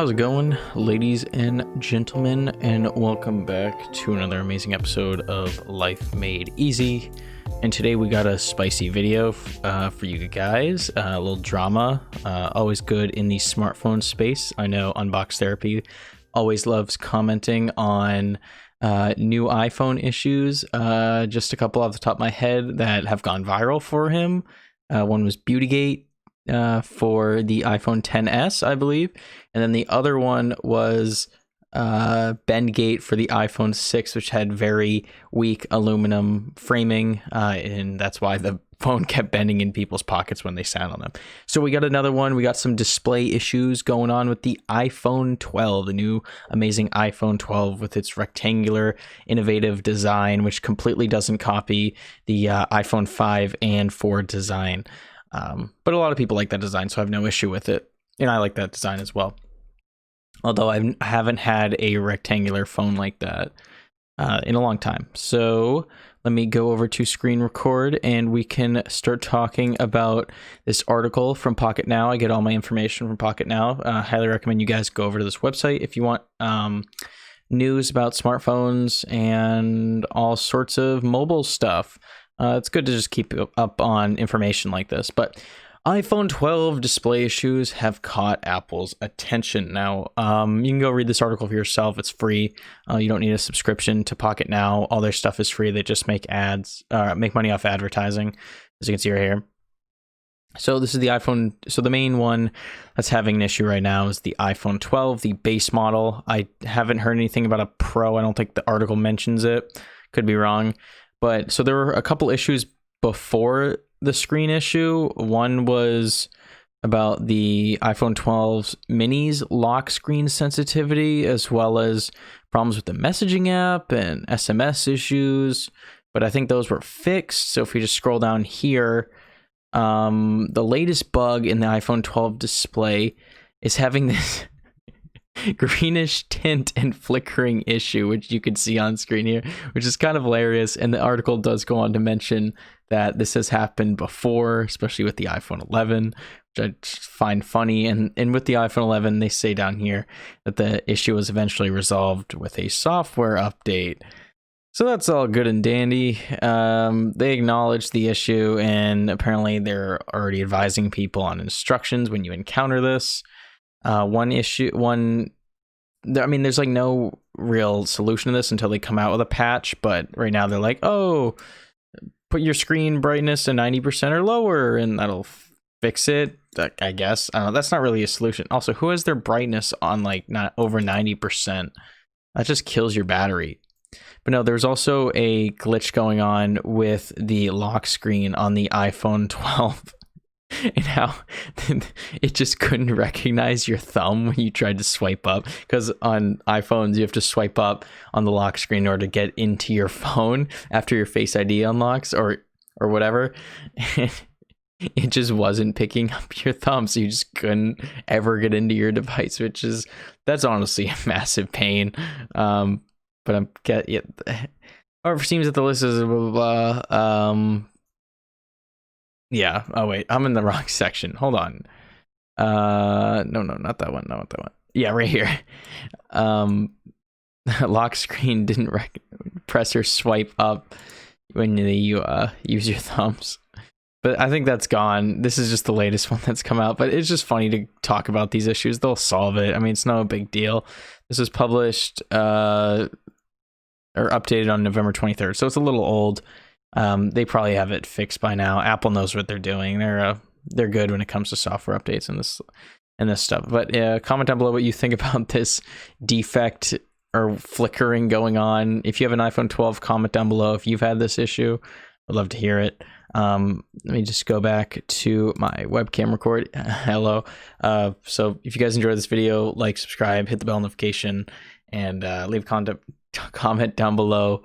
How's it going, ladies and gentlemen, and welcome back to another amazing episode of Life Made Easy. And today we got a spicy video for you guys, a little drama, always good in the smartphone space. I know Unbox Therapy always loves commenting on new iPhone issues. Just a couple off the top of my head that have gone viral for him. One was Beautygate for the iPhone XS, I believe, and then the other one was Bendgate for the iPhone 6, which had very weak aluminum framing, and that's why the phone kept bending in people's pockets when they sat on them. So we got another one. We got some display issues going on with the iPhone 12, the new amazing iPhone 12 with its rectangular, innovative design, which completely doesn't copy the iPhone 5 and 4 design. But a lot of people like that design, so I have no issue with it. And I like that design as well. Although I haven't had a rectangular phone like that in a long time. So let me go over to screen record and we can start talking about this article from Pocket Now. I get all my information from Pocket Now. Highly recommend you guys go over to this website if you want news about smartphones and all sorts of mobile stuff. It's good to just keep up on information like this. But iPhone 12 display issues have caught Apple's attention. Now, you can go read this article for yourself. It's free. You don't need a subscription to Pocket Now. All their stuff is free. They just make ads, make money off advertising, as you can see right here. So this is the iPhone. So the main one that's having an issue right now is the iPhone 12, the base model. I haven't heard anything about a Pro. I don't think the article mentions it. Could be wrong. But so there were a couple issues before the screen issue. One was about the iPhone 12's minis lock screen sensitivity, as well as problems with the messaging app and SMS issues. But I think those were fixed. So if we just scroll down here, the latest bug in the iPhone 12 display is having this greenish tint and flickering issue, which you can see on screen here, which is kind of hilarious. And the article does go on to mention that this has happened before, especially with the iPhone 11, which I find funny. And with the iPhone 11, they say down here that the issue was eventually resolved with a software update. So that's all good and dandy. They acknowledge the issue, and apparently they're already advising people on instructions when you encounter this. There's like no real solution to this until they come out with a patch, but right now they're like, oh, put your screen brightness to 90% or lower and that'll fix it, I guess. That's not really a solution. Also, who has their brightness on like not over 90%? That just kills your battery. But no, there's also a glitch going on with the lock screen on the iPhone 12. And how it just couldn't recognize your thumb when you tried to swipe up, because on iPhones you have to swipe up on the lock screen in order to get into your phone after your Face ID unlocks or whatever. It just wasn't picking up your thumb, so you just couldn't ever get into your device, that's honestly a massive pain. But I'm it. Or it seems that the list is blah blah blah. Yeah. Oh wait, I'm in the wrong section. Hold on. No, not that one. Not that one. Yeah, right here. Lock screen didn't press or swipe up when you use your thumbs. But I think that's gone. This is just the latest one that's come out. But it's just funny to talk about these issues. They'll solve it. I mean, it's no big deal. This was published or updated on November 23rd, so it's a little old. They probably have it fixed by now. Apple knows what they're doing. They're good when it comes to software updates and this stuff. But comment down below what you think about this defect or flickering going on. If you have an iPhone 12, comment down below if you've had this issue. I'd love to hear it. Let me just go back to my webcam record. Hello. So if you guys enjoyed this video, like, subscribe, hit the bell notification, and leave a comment down below.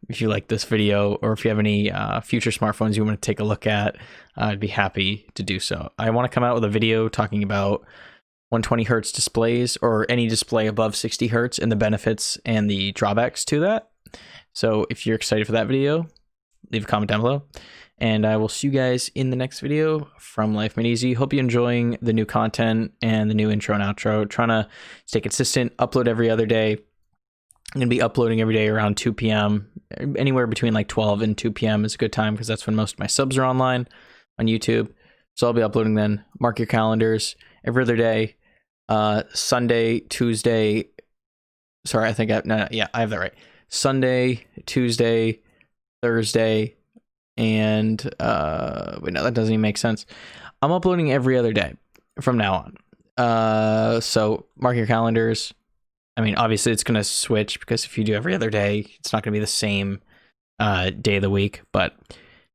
If you like this video, or if you have any future smartphones you want to take a look at, I'd be happy to do so. I want to come out with a video talking about 120 hertz displays, or any display above 60 hertz, and the benefits and the drawbacks to that. So if you're excited for that video, leave a comment down below. and I will see you guys in the next video from Life Made Easy. Hope you're enjoying the new content and the new intro and outro. Trying to stay consistent, upload every other day. I'm going to be uploading every day around 2 p.m. Anywhere between like 12 and 2 p.m. is a good time because that's when most of my subs are online on YouTube. So I'll be uploading then. Mark your calendars every other day. Sunday, Tuesday. Sorry, I think I have that right. Sunday, Tuesday, Thursday, and wait, no, that doesn't even make sense. I'm uploading every other day from now on. So mark your calendars. I mean, obviously it's going to switch because if you do every other day, it's not going to be the same day of the week. But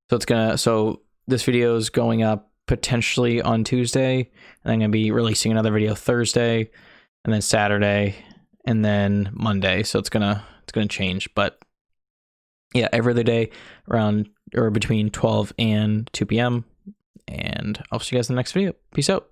so this video is going up potentially on Tuesday, and I'm going to be releasing another video Thursday, and then Saturday, and then Monday. So it's gonna change. But yeah, every other day around or between 12 and 2 p.m. And I'll see you guys in the next video. Peace out.